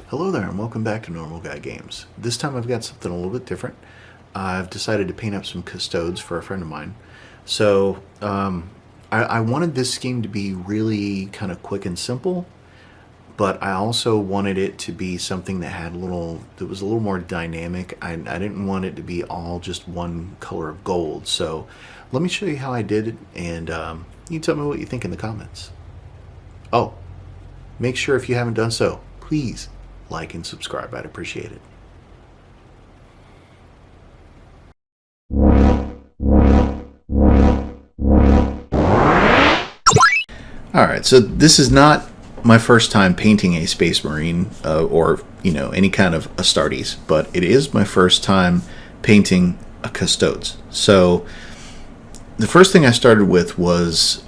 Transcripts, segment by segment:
Hello there and welcome back to Normal Guy Games. This time I've got something a little bit different. I've decided to paint up some Custodes for a friend of mine. So I wanted this scheme to be really kind of quick and simple, but I also wanted it to be something that was a little more dynamic. I didn't want it to be all just one color of gold. So let me show you how I did it, and you tell me what you think in the comments. Oh, make sure if you haven't done so, please like and subscribe. I'd appreciate it. Alright, so this is not my first time painting a Space Marine or any kind of Astartes, but it is my first time painting a Custodes. So the first thing I started with was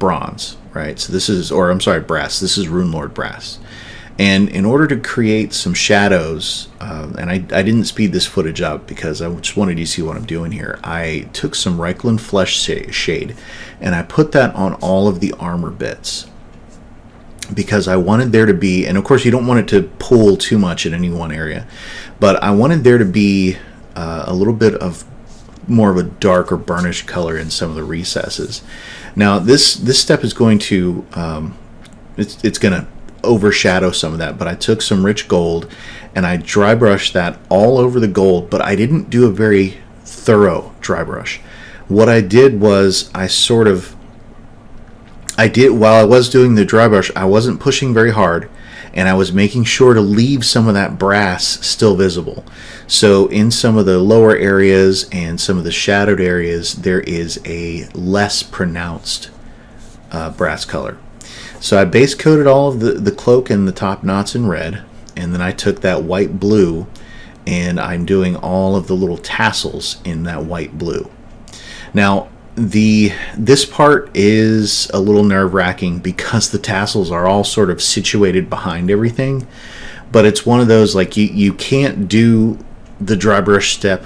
bronze, right? So this is, or I'm sorry, brass. This is Rune Lord brass. And in order to create some shadows, and I didn't speed this footage up because I just wanted you to see what I'm doing here. I took some Reikland Flesh shade and I put that on all of the armor bits because I wanted there to be, and of course you don't want it to pull too much in any one area, but I wanted there to be a little bit of more of a dark or burnished color in some of the recesses. Now this step is going to, it's going to overshadow some of that, but I took some rich gold and I dry brushed that all over the gold, but I didn't do a very thorough dry brush. What I did was while I was doing the dry brush, I wasn't pushing very hard and I was making sure to leave some of that brass still visible. So in some of the lower areas and some of the shadowed areas, there is a less pronounced brass color. So I base coated all of the cloak and the top knots in red, and then I took that white blue and I'm doing all of the little tassels in that white blue. Now this part is a little nerve-wracking because the tassels are all sort of situated behind everything, but it's one of those, like, you can't do the dry brush step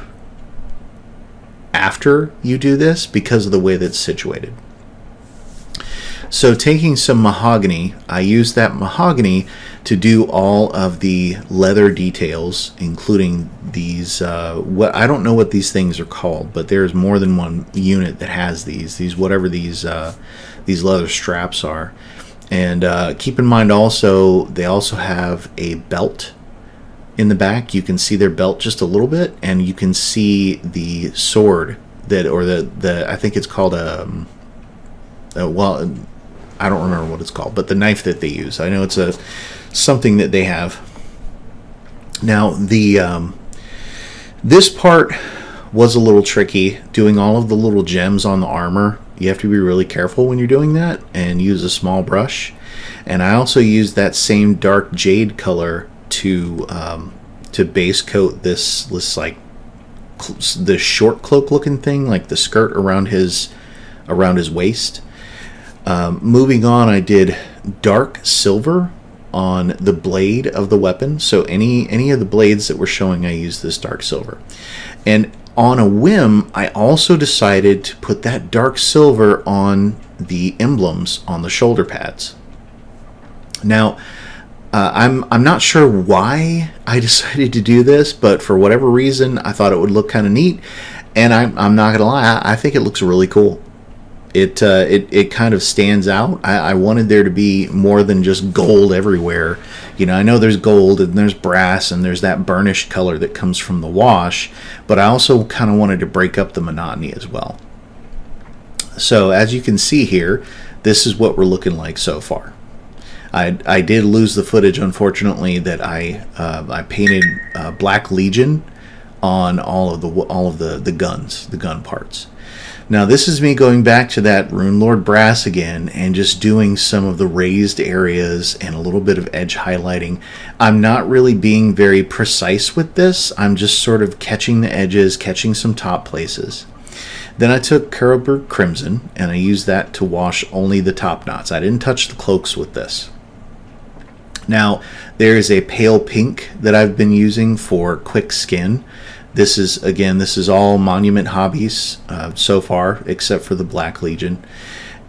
after you do this because of the way that's situated. So taking some mahogany, I used that mahogany to do all of the leather details, including these, what I don't know what these things are called, but there's more than one unit that has these whatever these leather straps are. And keep in mind also, they also have a belt in the back. You can see their belt just a little bit, and you can see the sword that, or the I think it's called well, I don't remember what it's called, but the knife that they use. I know it's something that they have. Now this part was a little tricky, doing all of the little gems on the armor. You have to be really careful when you're doing that and use a small brush. And I also used that same dark jade color to base coat this like the short cloak looking thing, like the skirt around his waist. Moving on, I did dark silver on the blade of the weapon. So any of the blades that were showing, I used this dark silver. And on a whim, I also decided to put that dark silver on the emblems on the shoulder pads. Now, I'm not sure why I decided to do this, but for whatever reason, I thought it would look kind of neat. And I'm not gonna lie, I think it looks really cool. It kind of stands out. I wanted there to be more than just gold everywhere. I know there's gold and there's brass and there's that burnished color that comes from the wash, but I also kind of wanted to break up the monotony as well. So as you can see here, this is what we're looking like so far. I did lose the footage, unfortunately, that I painted Black Legion on all of the guns, the gun parts. Now this is me going back to that Rune Lord brass again and just doing some of the raised areas and a little bit of edge highlighting. I'm not really being very precise with this. I'm just sort of catching the edges, catching some top places. Then I took Carroburg Crimson and I used that to wash only the top knots. I didn't touch the cloaks with this. Now there is a pale pink that I've been using for quick skin. This is all Monument Hobbies so far, except for the Black Legion.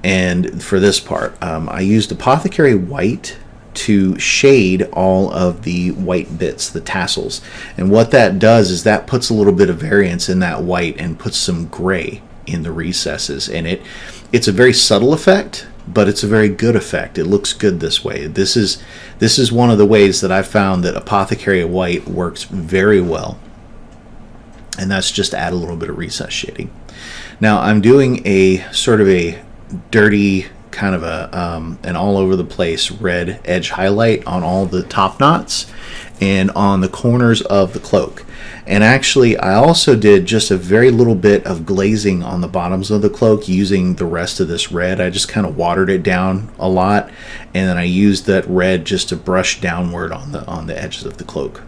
And for this part, I used Apothecary White to shade all of the white bits, the tassels. And what that does is that puts a little bit of variance in that white and puts some gray in the recesses. And it's a very subtle effect, but it's a very good effect. It looks good this way. This is one of the ways that I've found that Apothecary White works very well. And that's just to add a little bit of recess shading. Now I'm doing a sort of a dirty kind of an all over the place red edge highlight on all the top knots and on the corners of the cloak. And actually I also did just a very little bit of glazing on the bottoms of the cloak using the rest of this red. I just kind of watered it down a lot, and then I used that red just to brush downward on the edges of the cloak.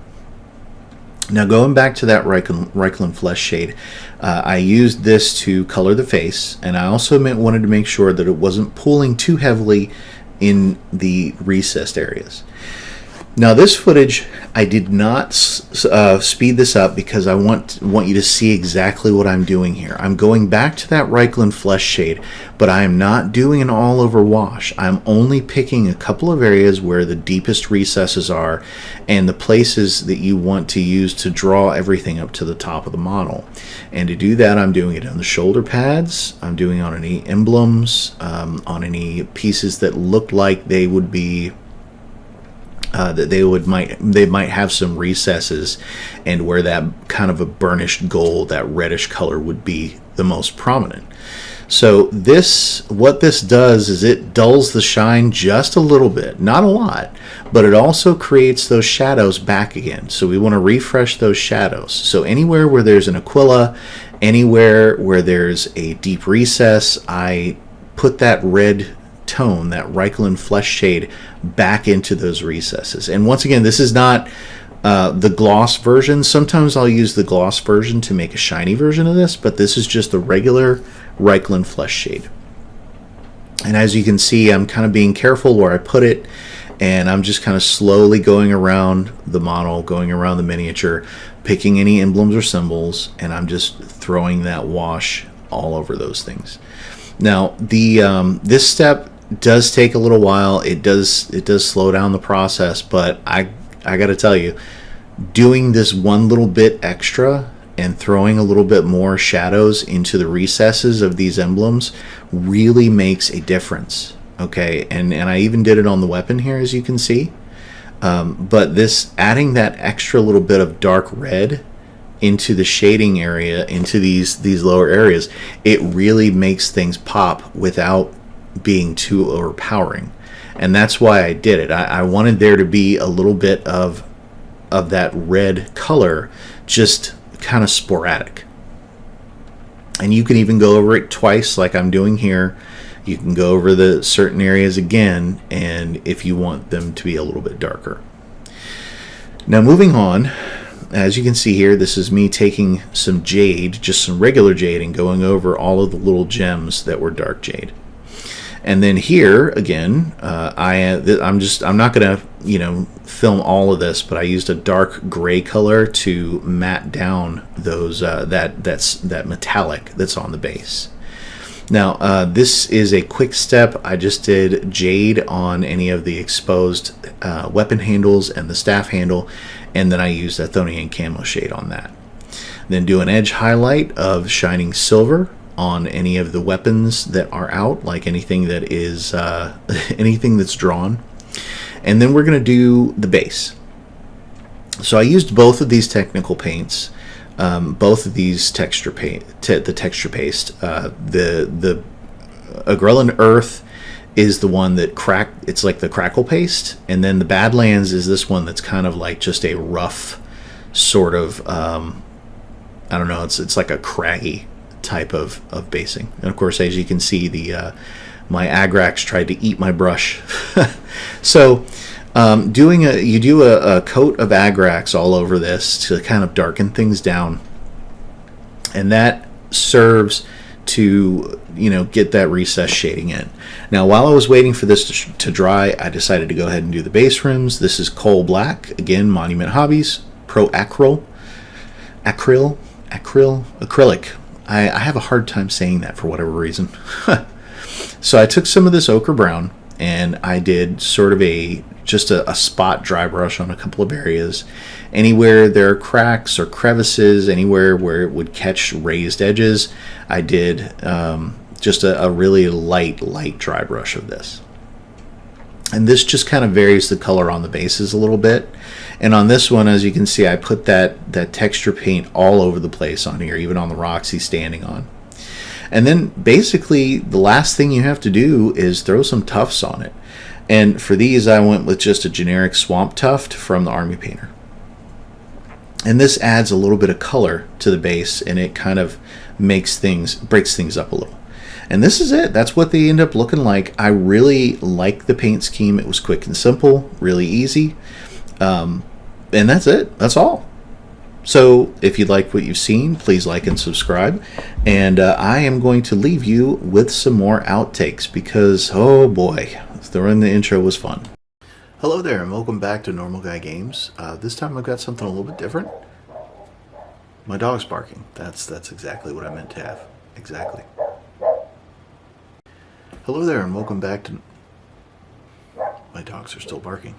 Now going back to that Reikland Flesh shade, I used this to color the face, and I also wanted to make sure that it wasn't pulling too heavily in the recessed areas. Now this footage, I did not speed this up because I want you to see exactly what I'm doing here. I'm going back to that Reikland Flesh shade, but I am not doing an all over wash. I'm only picking a couple of areas where the deepest recesses are and the places that you want to use to draw everything up to the top of the model. And to do that, I'm doing it on the shoulder pads, I'm doing it on any emblems, on any pieces that look like they would be they might have some recesses, and where that kind of a burnished gold, that reddish color, would be the most prominent. So what this does is it dulls the shine just a little bit, not a lot, but it also creates those shadows back again. So we want to refresh those shadows. So anywhere where there's an aquila, anywhere where there's a deep recess, I put that red tone, that Reikland Flesh shade, back into those recesses. And once again, this is not the gloss version. Sometimes I'll use the gloss version to make a shiny version of this, but this is just the regular Reikland Flesh shade. And as you can see, I'm kind of being careful where I put it, and I'm just kind of slowly going around the model, going around the miniature, picking any emblems or symbols, and I'm just throwing that wash all over those things. Now this step does take a little while. It does slow down the process, but I got to tell you, doing this one little bit extra and throwing a little bit more shadows into the recesses of these emblems really makes a difference. Okay, and I even did it on the weapon here, as you can see. But this adding that extra little bit of dark red into the shading area, into these lower areas, it really makes things pop without being too overpowering. And that's why I did it. I wanted there to be a little bit of that red color, just kind of sporadic. And you can even go over it twice like I'm doing here. You can go over the certain areas again, and if you want them to be a little bit darker. Now moving on, as you can see here, this is me taking some jade, just some regular jade, and going over all of the little gems that were dark jade. And then here again, I'm not gonna film all of this, but I used a dark gray color to matte down those that metallic that's on the base. Now this is a quick step. I just did jade on any of the exposed weapon handles and the staff handle, and then I used a Athonian camo shade on that. Then do an edge highlight of shining silver on any of the weapons that are out, like anything that is anything that's drawn. And then we're going to do the base. So I used both of these technical paints, both of these texture paint, the texture paste. The Agrellan Earth is the one that it's like the crackle paste, and then the Badlands is this one that's kind of like just a rough sort of I don't know, it's like a craggy type of basing. And of course, as you can see, my Agrax tried to eat my brush. So you do a coat of Agrax all over this to kind of darken things down, and that serves to get that recess shading in. Now while I was waiting for this to dry, I decided to go ahead and do the base rims. This is Coal Black, again, Monument Hobbies, Pro Acrylic. I have a hard time saying that for whatever reason. So I took some of this ochre brown and I did sort of just a spot dry brush on a couple of areas. Anywhere there are cracks or crevices, anywhere where it would catch raised edges, I did just a really light dry brush of this. And this just kind of varies the color on the bases a little bit. And on this one, as you can see, I put that texture paint all over the place on here, even on the rocks he's standing on. And then basically the last thing you have to do is throw some tufts on it. And for these, I went with just a generic swamp tuft from the Army Painter. And this adds a little bit of color to the base, and it kind of breaks things up a little. And this is it. That's what they end up looking like. I really like the paint scheme. It was quick and simple, really easy. And that's it. That's all. So if you like what you've seen, please like and subscribe. And I am going to leave you with some more outtakes because, oh boy, throwing the intro was fun. Hello there, and welcome back to Normal Guy Games. This time I've got something a little bit different. My dog's barking. That's exactly what I meant to have. Exactly. Hello there, and welcome back to... My dogs are still barking.